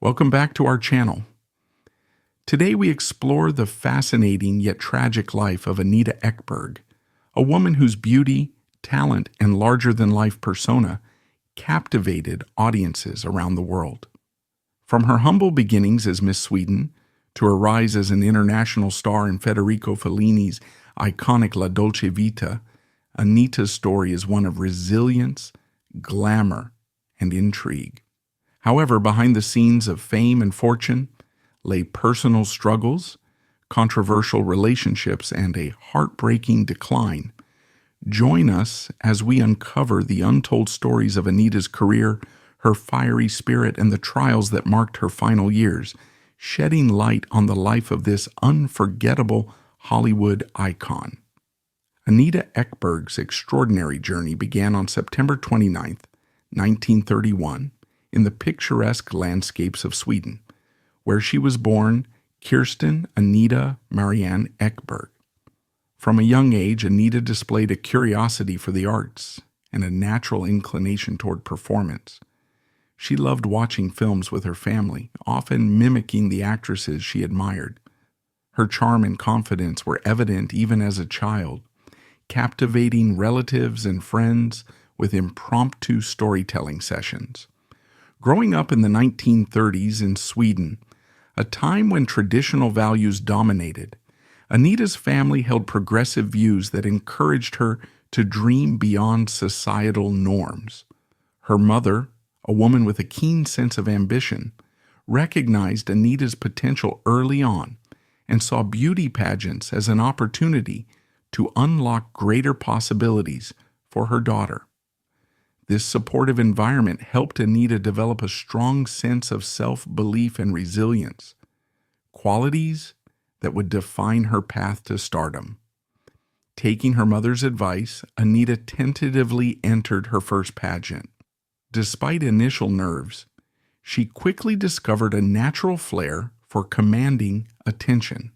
Welcome back to our channel. Today we explore the fascinating yet tragic life of Anita Ekberg, a woman whose beauty, talent, and larger-than-life persona captivated audiences around the world. From her humble beginnings as Miss Sweden to her rise as an international star in Federico Fellini's iconic La Dolce Vita, Anita's story is one of resilience, glamour, and intrigue. However, behind the scenes of fame and fortune lay personal struggles, controversial relationships, and a heartbreaking decline. Join us as we uncover the untold stories of Anita's career, her fiery spirit, and the trials that marked her final years, shedding light on the life of this unforgettable Hollywood icon. Anita Ekberg's extraordinary journey began on September 29, 1931, in the picturesque landscapes of Sweden, where she was born Kirsten Anita Marianne Ekberg. From a young age, Anita displayed a curiosity for the arts and a natural inclination toward performance. She loved watching films with her family, often mimicking the actresses she admired. Her charm and confidence were evident even as a child, captivating relatives and friends with impromptu storytelling sessions. Growing up in the 1930s in Sweden, a time when traditional values dominated, Anita's family held progressive views that encouraged her to dream beyond societal norms. Her mother, a woman with a keen sense of ambition, recognized Anita's potential early on and saw beauty pageants as an opportunity to unlock greater possibilities for her daughter. This supportive environment helped Anita develop a strong sense of self-belief and resilience, qualities that would define her path to stardom. Taking her mother's advice, Anita tentatively entered her first pageant. Despite initial nerves, she quickly discovered a natural flair for commanding attention.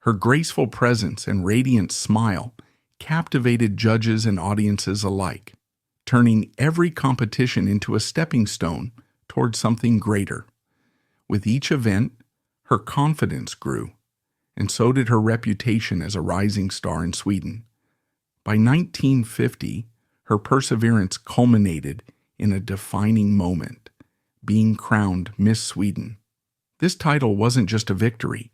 Her graceful presence and radiant smile captivated judges and audiences alike, turning every competition into a stepping stone toward something greater. With each event, her confidence grew, and so did her reputation as a rising star in Sweden. By 1950, her perseverance culminated in a defining moment, being crowned Miss Sweden. This title wasn't just a victory,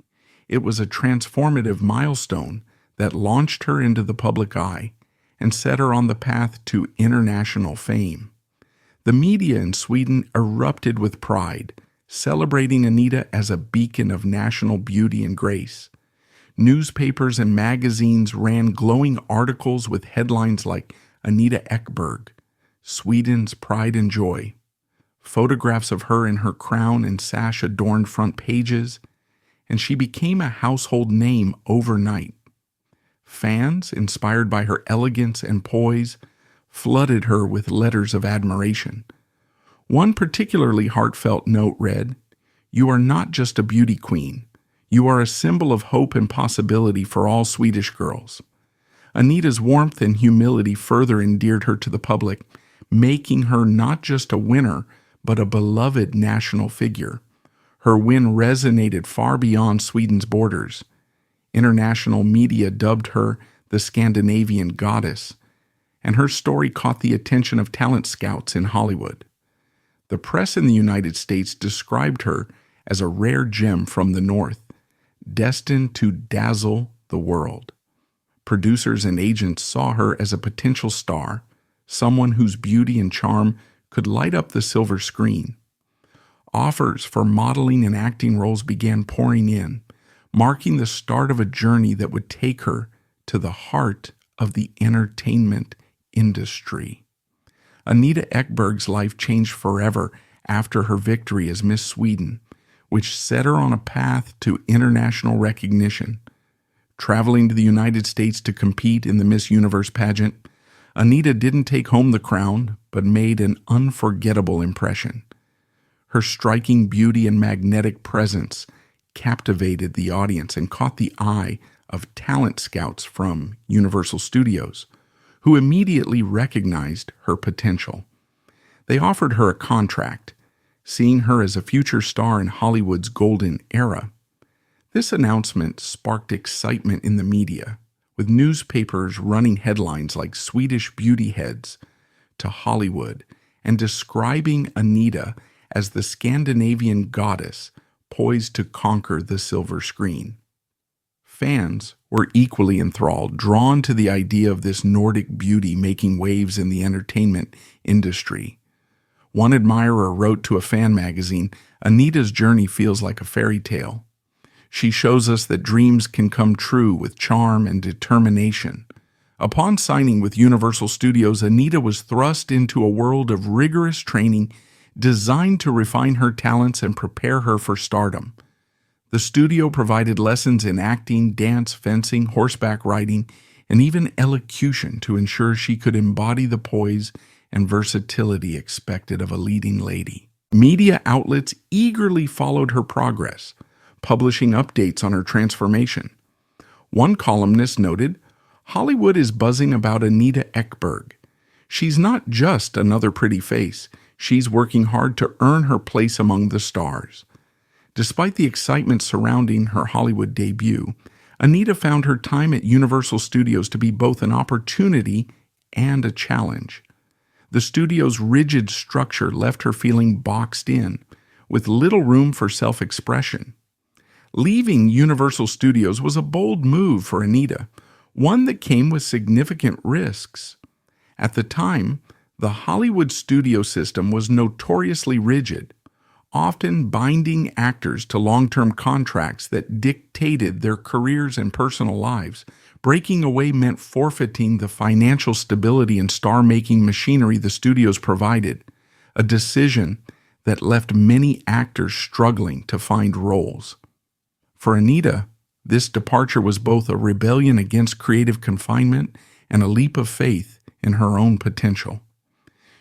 it was a transformative milestone that launched her into the public eye and set her on the path to international fame. The media in Sweden erupted with pride, celebrating Anita as a beacon of national beauty and grace. Newspapers and magazines ran glowing articles with headlines like Anita Ekberg, Sweden's pride and joy. Photographs of her in her crown and sash adorned front pages, and she became a household name overnight. Fans, inspired by her elegance and poise, flooded her with letters of admiration. One particularly heartfelt note read, "You are not just a beauty queen. You are a symbol of hope and possibility for all Swedish girls." Anita's warmth and humility further endeared her to the public, making her not just a winner, but a beloved national figure. Her win resonated far beyond Sweden's borders. International media dubbed her the Scandinavian goddess, and her story caught the attention of talent scouts in Hollywood. The press in the United States described her as a rare gem from the North, destined to dazzle the world. Producers and agents saw her as a potential star, someone whose beauty and charm could light up the silver screen. Offers for modeling and acting roles began pouring in, marking the start of a journey that would take her to the heart of the entertainment industry. Anita Ekberg's life changed forever after her victory as Miss Sweden, which set her on a path to international recognition. Traveling to the United States to compete in the Miss Universe pageant, Anita didn't take home the crown, but made an unforgettable impression. Her striking beauty and magnetic presence captivated the audience and caught the eye of talent scouts from Universal Studios, who immediately recognized her potential. They offered her a contract, seeing her as a future star in Hollywood's golden era. This announcement sparked excitement in the media, with newspapers running headlines like Swedish beauty heads to Hollywood and describing Anita as the Scandinavian goddess poised to conquer the silver screen. Fans were equally enthralled, drawn to the idea of this Nordic beauty making waves in the entertainment industry. One admirer wrote to a fan magazine, "Anita's journey feels like a fairy tale. She shows us that dreams can come true with charm and determination." Upon signing with Universal Studios, Anita was thrust into a world of rigorous training designed to refine her talents and prepare her for stardom. The studio provided lessons in acting, dance, fencing, horseback riding, and even elocution to ensure she could embody the poise and versatility expected of a leading lady. Media outlets eagerly followed her progress, publishing updates on her transformation. One columnist noted, "Hollywood is buzzing about Anita Ekberg. She's not just another pretty face. She's working hard to earn her place among the stars." Despite the excitement surrounding her Hollywood debut, Anita found her time at Universal Studios to be both an opportunity and a challenge. The studio's rigid structure left her feeling boxed in, with little room for self-expression. Leaving Universal Studios was a bold move for Anita, one that came with significant risks. At the time, the Hollywood studio system was notoriously rigid, often binding actors to long-term contracts that dictated their careers and personal lives. Breaking away meant forfeiting the financial stability and star-making machinery the studios provided, a decision that left many actors struggling to find roles. For Anita, this departure was both a rebellion against creative confinement and a leap of faith in her own potential.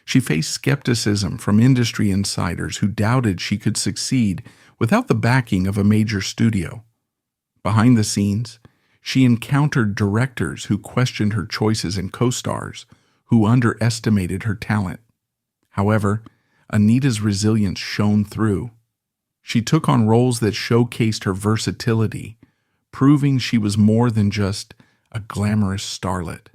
She faced skepticism from industry insiders who doubted she could succeed without the backing of a major studio. Behind the scenes, she encountered directors who questioned her choices and co-stars who underestimated her talent. However, Anita's resilience shone through. She took on roles that showcased her versatility, proving she was more than just a glamorous starlet.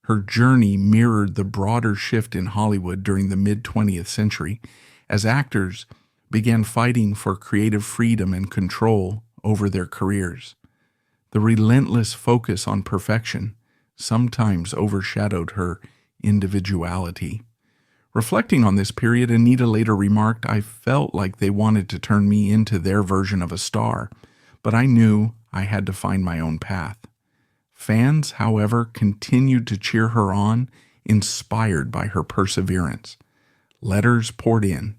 Her journey mirrored the broader shift in Hollywood during the mid-20th century as actors began fighting for creative freedom and control over their careers. The relentless focus on perfection sometimes overshadowed her individuality. Reflecting on this period, Anita later remarked, "I felt like they wanted to turn me into their version of a star, but I knew I had to find my own path." Fans, however, continued to cheer her on, inspired by her perseverance. Letters poured in,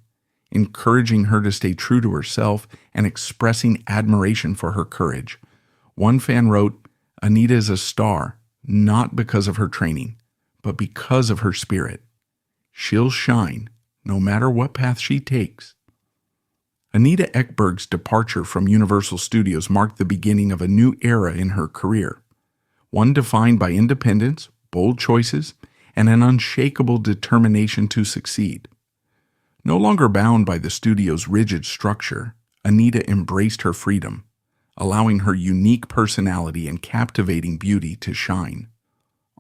encouraging her to stay true to herself and expressing admiration for her courage. One fan wrote, "Anita is a star, not because of her training, but because of her spirit. She'll shine, no matter what path she takes." Anita Ekberg's departure from Universal Studios marked the beginning of a new era in her career, one defined by independence, bold choices, and an unshakable determination to succeed. No longer bound by the studio's rigid structure, Anita embraced her freedom, allowing her unique personality and captivating beauty to shine.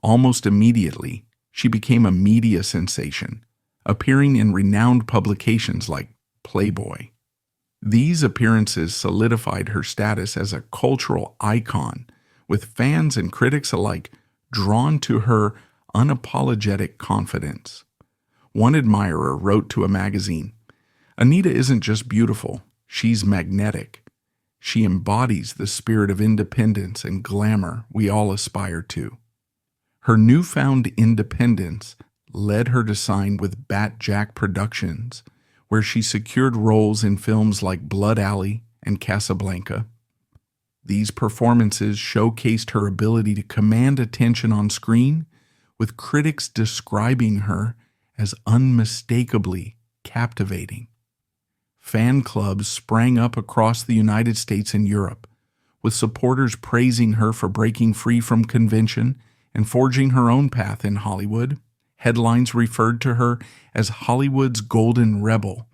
Almost immediately, she became a media sensation, appearing in renowned publications like Playboy. These appearances solidified her status as a cultural icon, with fans and critics alike drawn to her unapologetic confidence. One admirer wrote to a magazine, "Anita isn't just beautiful, she's magnetic. She embodies the spirit of independence and glamour we all aspire to." Her newfound independence led her to sign with Bat Jack Productions, where she secured roles in films like Blood Alley and Casablanca. These performances showcased her ability to command attention on screen, with critics describing her as unmistakably captivating. Fan clubs sprang up across the United States and Europe, with supporters praising her for breaking free from convention and forging her own path in Hollywood. Headlines referred to her as Hollywood's Golden Rebel,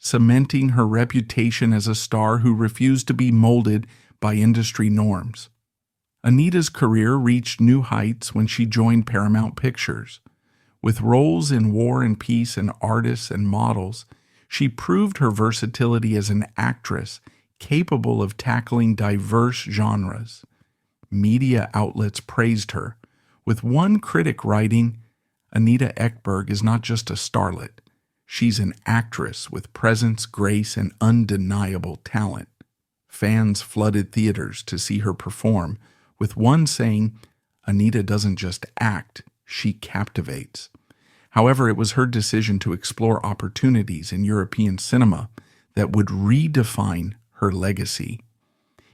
cementing her reputation as a star who refused to be molded by industry norms. Anita's career reached new heights when she joined Paramount Pictures. With roles in War and Peace and Artists and Models, she proved her versatility as an actress capable of tackling diverse genres. Media outlets praised her, with one critic writing, "Anita Ekberg is not just a starlet. She's an actress with presence, grace, and undeniable talent." Fans flooded theaters to see her perform, with one saying, "Anita doesn't just act, she captivates." However, it was her decision to explore opportunities in European cinema that would redefine her legacy.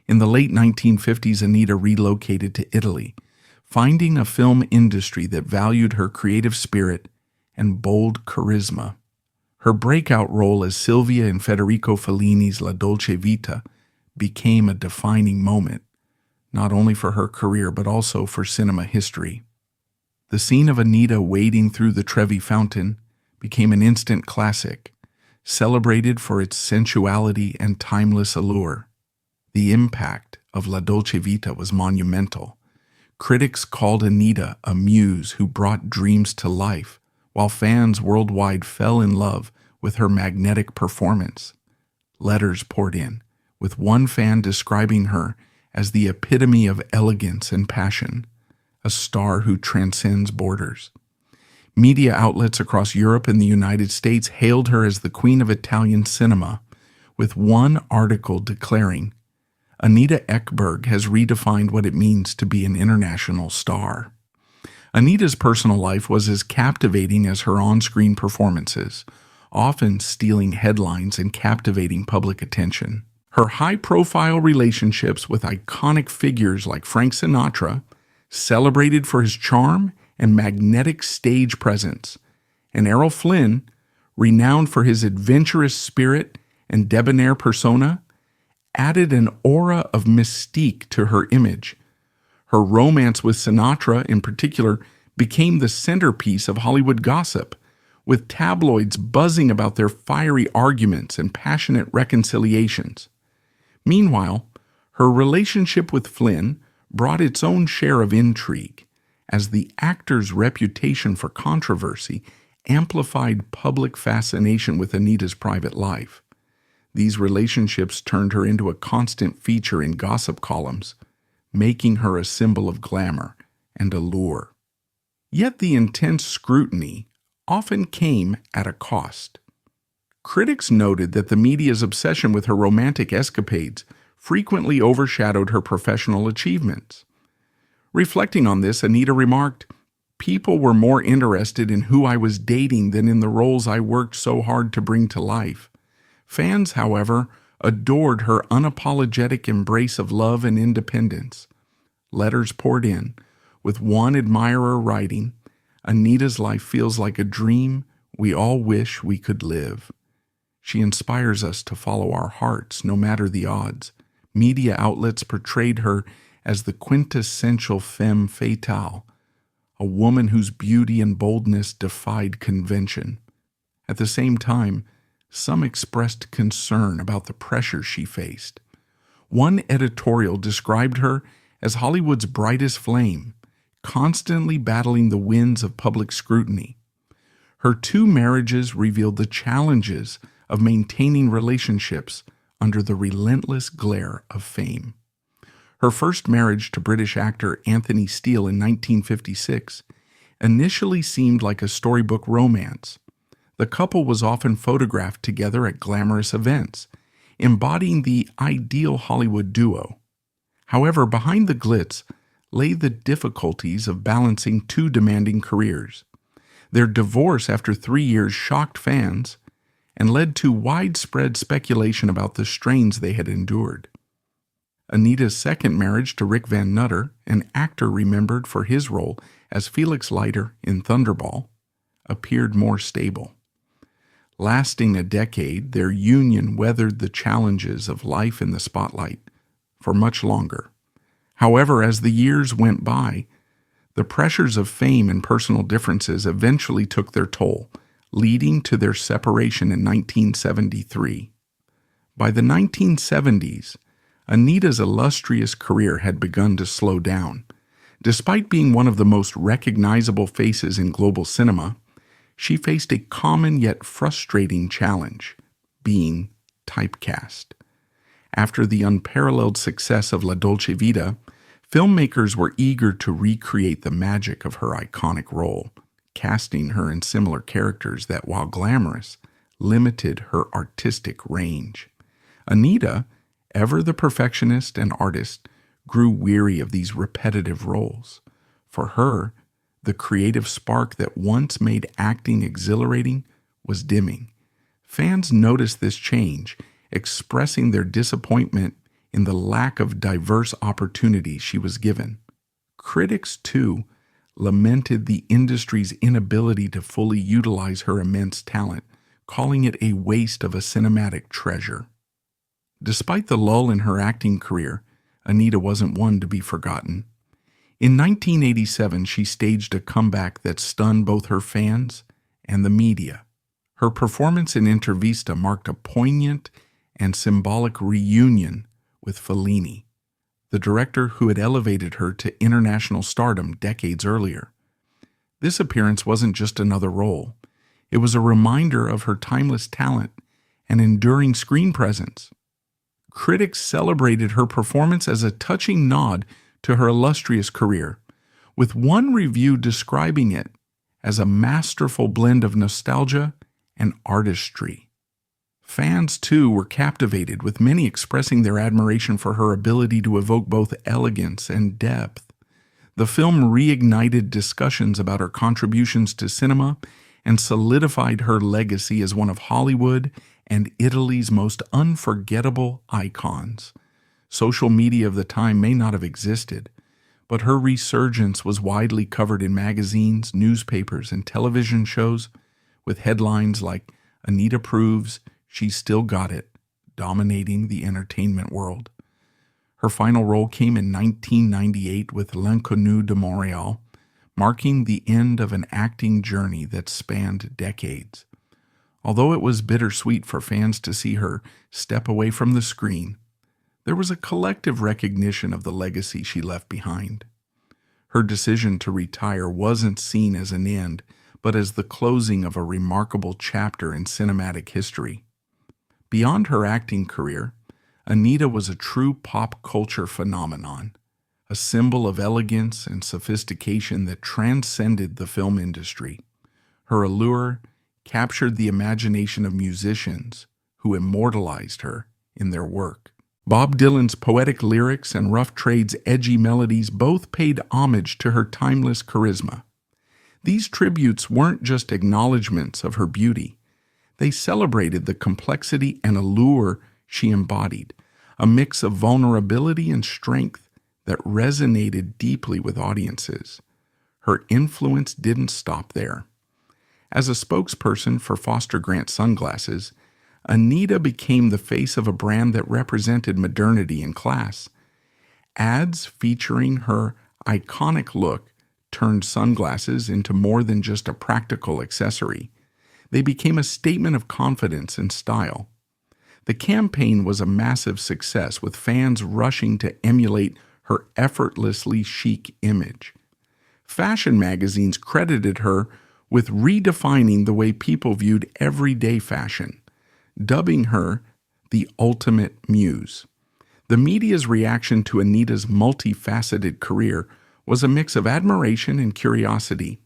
In the late 1950s, Anita relocated to Italy, finding a film industry that valued her creative spirit and bold charisma. Her breakout role as Silvia in Federico Fellini's La Dolce Vita became a defining moment, not only for her career but also for cinema history. The scene of Anita wading through the Trevi Fountain became an instant classic, celebrated for its sensuality and timeless allure. The impact of La Dolce Vita was monumental. Critics called Anita a muse who brought dreams to life, while fans worldwide fell in love with her magnetic performance. Letters poured in, with one fan describing her as the epitome of elegance and passion, a star who transcends borders. Media outlets across Europe and the United States hailed her as the Queen of Italian cinema, with one article declaring, "Anita Ekberg has redefined what it means to be an international star." Anita's personal life was as captivating as her on-screen performances, often stealing headlines and captivating public attention. Her high-profile relationships with iconic figures like Frank Sinatra, celebrated for his charm and magnetic stage presence, and Errol Flynn, renowned for his adventurous spirit and debonair persona, added an aura of mystique to her image. Her romance with Sinatra, in particular, became the centerpiece of Hollywood gossip, with tabloids buzzing about their fiery arguments and passionate reconciliations. Meanwhile, her relationship with Flynn brought its own share of intrigue, as the actor's reputation for controversy amplified public fascination with Anita's private life. These relationships turned her into a constant feature in gossip columns, making her a symbol of glamour and allure. Yet the intense scrutiny often came at a cost. Critics noted that the media's obsession with her romantic escapades frequently overshadowed her professional achievements. Reflecting on this, Anita remarked, "People were more interested in who I was dating than in the roles I worked so hard to bring to life." Fans, however, adored her unapologetic embrace of love and independence. Letters poured in, with one admirer writing, "Anita's life feels like a dream we all wish we could live." She inspires us to follow our hearts, no matter the odds. Media outlets portrayed her as the quintessential femme fatale, a woman whose beauty and boldness defied convention. At the same time, some expressed concern about the pressure she faced. One editorial described her as Hollywood's brightest flame, constantly battling the winds of public scrutiny. Her 2 marriages revealed the challenges of maintaining relationships under the relentless glare of fame. Her first marriage to British actor Anthony Steele in 1956 initially seemed like a storybook romance. The couple was often photographed together at glamorous events, embodying the ideal Hollywood duo. However, behind the glitz lay the difficulties of balancing 2 demanding careers. Their divorce after 3 years shocked fans and led to widespread speculation about the strains they had endured. Anita's second marriage to Rick Van Nutter, an actor remembered for his role as Felix Leiter in Thunderball, appeared more stable. Lasting a decade, their union weathered the challenges of life in the spotlight for much longer. However, as the years went by, the pressures of fame and personal differences eventually took their toll, leading to their separation in 1973. By the 1970s, Anita's illustrious career had begun to slow down. Despite being one of the most recognizable faces in global cinema, she faced a common yet frustrating challenge: being typecast. After the unparalleled success of La Dolce Vita, filmmakers were eager to recreate the magic of her iconic role, casting her in similar characters that, while glamorous, limited her artistic range. Anita, ever the perfectionist and artist, grew weary of these repetitive roles. For her, the creative spark that once made acting exhilarating was dimming. Fans noticed this change, expressing their disappointment in the lack of diverse opportunities she was given. Critics, too, lamented the industry's inability to fully utilize her immense talent, calling it a waste of a cinematic treasure. Despite the lull in her acting career, Anita wasn't one to be forgotten. In 1987, she staged a comeback that stunned both her fans and the media. Her performance in Intervista marked a poignant and symbolic reunion with Fellini, the director who had elevated her to international stardom decades earlier. This appearance wasn't just another role. It was a reminder of her timeless talent and enduring screen presence. Critics celebrated her performance as a touching nod to her illustrious career, with one review describing it as a masterful blend of nostalgia and artistry. Fans, too, were captivated, with many expressing their admiration for her ability to evoke both elegance and depth. The film reignited discussions about her contributions to cinema and solidified her legacy as one of Hollywood and Italy's most unforgettable icons. Social media of the time may not have existed, but her resurgence was widely covered in magazines, newspapers, and television shows, with headlines like "Anita proves she's still got it," dominating the entertainment world. Her final role came in 1998 with L'Inconnu de Montréal, marking the end of an acting journey that spanned decades. Although it was bittersweet for fans to see her step away from the screen, there was a collective recognition of the legacy she left behind. Her decision to retire wasn't seen as an end, but as the closing of a remarkable chapter in cinematic history. Beyond her acting career, Anita was a true pop culture phenomenon, a symbol of elegance and sophistication that transcended the film industry. Her allure captured the imagination of musicians who immortalized her in their work. Bob Dylan's poetic lyrics and Rough Trade's edgy melodies both paid homage to her timeless charisma. These tributes weren't just acknowledgments of her beauty. They celebrated the complexity and allure she embodied, a mix of vulnerability and strength that resonated deeply with audiences. Her influence didn't stop there. As a spokesperson for Foster Grant sunglasses, Anita became the face of a brand that represented modernity and class. Ads featuring her iconic look turned sunglasses into more than just a practical accessory. They became a statement of confidence and style. The campaign was a massive success, with fans rushing to emulate her effortlessly chic image. Fashion magazines credited her with redefining the way people viewed everyday fashion, dubbing her the ultimate muse. The media's reaction to Anita's multifaceted career was a mix of admiration and curiosity.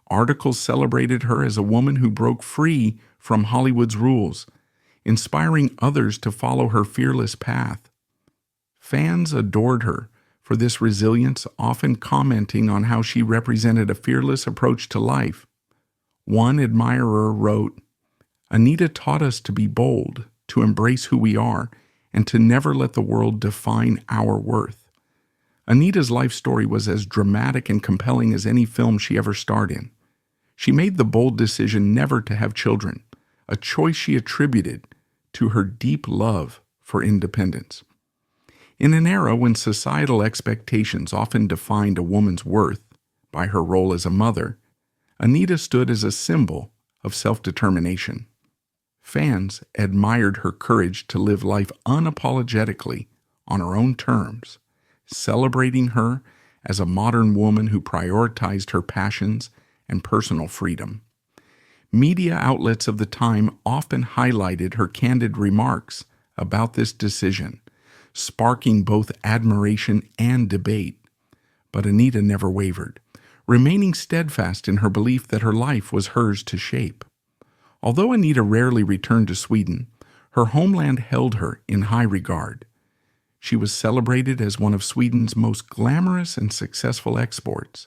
Articles celebrated her as a woman who broke free from Hollywood's rules, inspiring others to follow her fearless path. Fans adored her for this resilience, often commenting on how she represented a fearless approach to life. One admirer wrote, "Anita taught us to be bold, to embrace who we are, and to never let the world define our worth." Anita's life story was as dramatic and compelling as any film she ever starred in. She made the bold decision never to have children, a choice she attributed to her deep love for independence. In an era when societal expectations often defined a woman's worth by her role as a mother, Anita stood as a symbol of self-determination. Fans admired her courage to live life unapologetically on her own terms, celebrating her as a modern woman who prioritized her passions and personal freedom. Media outlets of the time often highlighted her candid remarks about this decision, sparking both admiration and debate. But Anita never wavered, remaining steadfast in her belief that her life was hers to shape. Although Anita rarely returned to Sweden, her homeland held her in high regard. She was celebrated as one of Sweden's most glamorous and successful exports,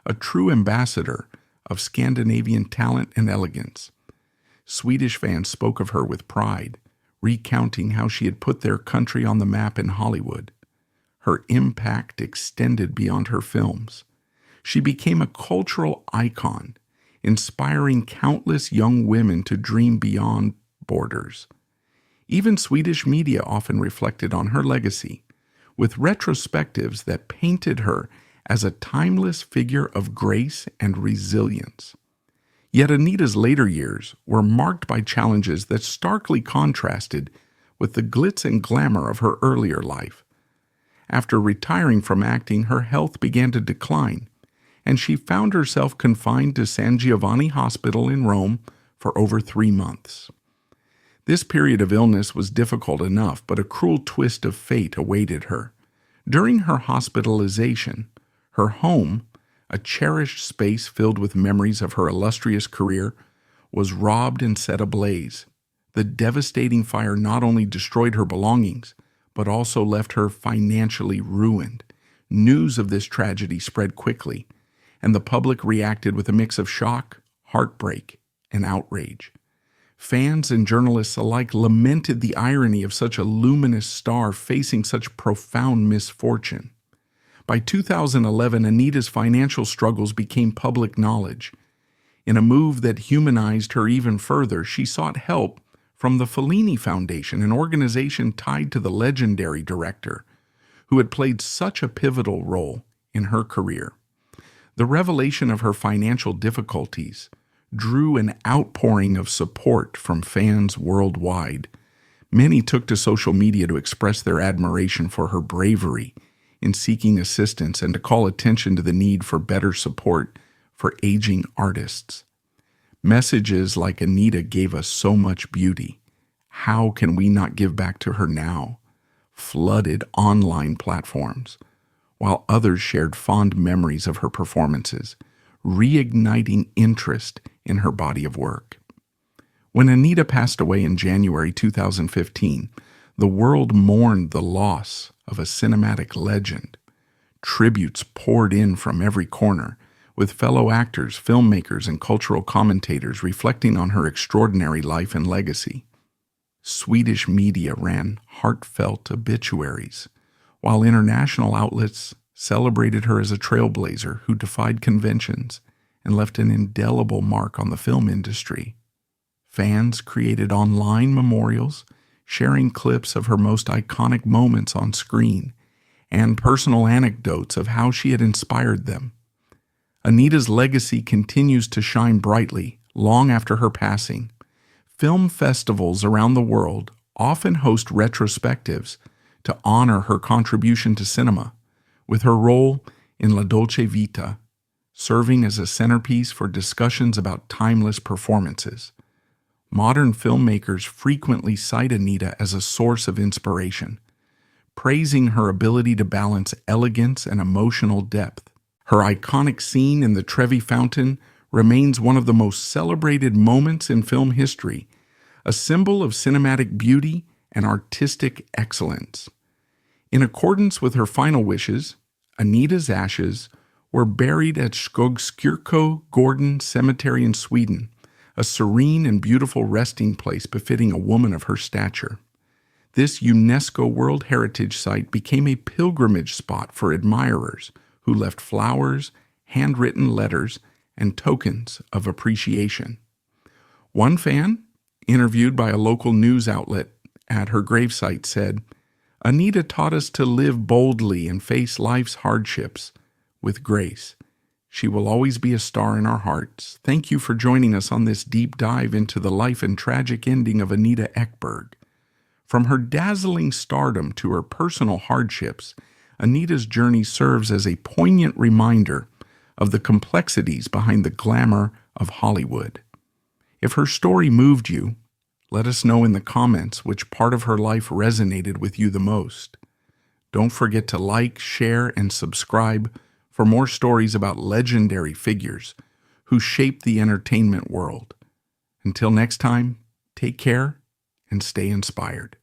a true ambassador of Scandinavian talent and elegance. Swedish fans spoke of her with pride, recounting how she had put their country on the map in Hollywood. Her impact extended beyond her films. She became a cultural icon, inspiring countless young women to dream beyond borders. Even Swedish media often reflected on her legacy, with retrospectives that painted her as a timeless figure of grace and resilience. Yet Anita's later years were marked by challenges that starkly contrasted with the glitz and glamour of her earlier life. After retiring from acting, her health began to decline, and she found herself confined to San Giovanni Hospital in Rome for over 3 months. This period of illness was difficult enough, but a cruel twist of fate awaited her. During her hospitalization, her home, a cherished space filled with memories of her illustrious career, was robbed and set ablaze. The devastating fire not only destroyed her belongings, but also left her financially ruined. News of this tragedy spread quickly, and the public reacted with a mix of shock, heartbreak, and outrage. Fans and journalists alike lamented the irony of such a luminous star facing such profound misfortune. By 2011, Anita's financial struggles became public knowledge. In a move that humanized her even further, she sought help from the Fellini Foundation, an organization tied to the legendary director, who had played such a pivotal role in her career. The revelation of her financial difficulties drew an outpouring of support from fans worldwide. Many took to social media to express their admiration for her bravery in seeking assistance and to call attention to the need for better support for aging artists. Messages like "Anita gave us so much beauty. How can we not give back to her now?" flooded online platforms, while others shared fond memories of her performances, reigniting interest in her body of work. When Anita passed away in January 2015, the world mourned the loss of a cinematic legend. Tributes poured in from every corner, with fellow actors, filmmakers, and cultural commentators reflecting on her extraordinary life and legacy. Swedish media ran heartfelt obituaries, while international outlets celebrated her as a trailblazer who defied conventions and left an indelible mark on the film industry. Fans created online memorials, sharing clips of her most iconic moments on screen and personal anecdotes of how she had inspired them. Anita's legacy continues to shine brightly long after her passing. Film festivals around the world often host retrospectives to honor her contribution to cinema, with her role in La Dolce Vita serving as a centerpiece for discussions about timeless performances. Modern filmmakers frequently cite Anita as a source of inspiration, praising her ability to balance elegance and emotional depth. Her iconic scene in the Trevi Fountain remains one of the most celebrated moments in film history, a symbol of cinematic beauty and artistic excellence. In accordance with her final wishes, Anita's ashes were buried at Skogskyrko Gordon Cemetery in Sweden, a serene and beautiful resting place befitting a woman of her stature. This UNESCO World Heritage Site became a pilgrimage spot for admirers who left flowers, handwritten letters, and tokens of appreciation. One fan, interviewed by a local news outlet at her gravesite, said, "Anita taught us to live boldly and face life's hardships with grace. She will always be a star in our hearts. Thank you for joining us on this deep dive into the life and tragic ending of Anita Ekberg. From her dazzling stardom to her personal hardships, Anita's journey serves as a poignant reminder of the complexities behind the glamour of Hollywood. If her story moved you, let us know in the comments which part of her life resonated with you the most. Don't forget to like, share, and subscribe for more stories about legendary figures who shaped the entertainment world. Until next time, take care and stay inspired.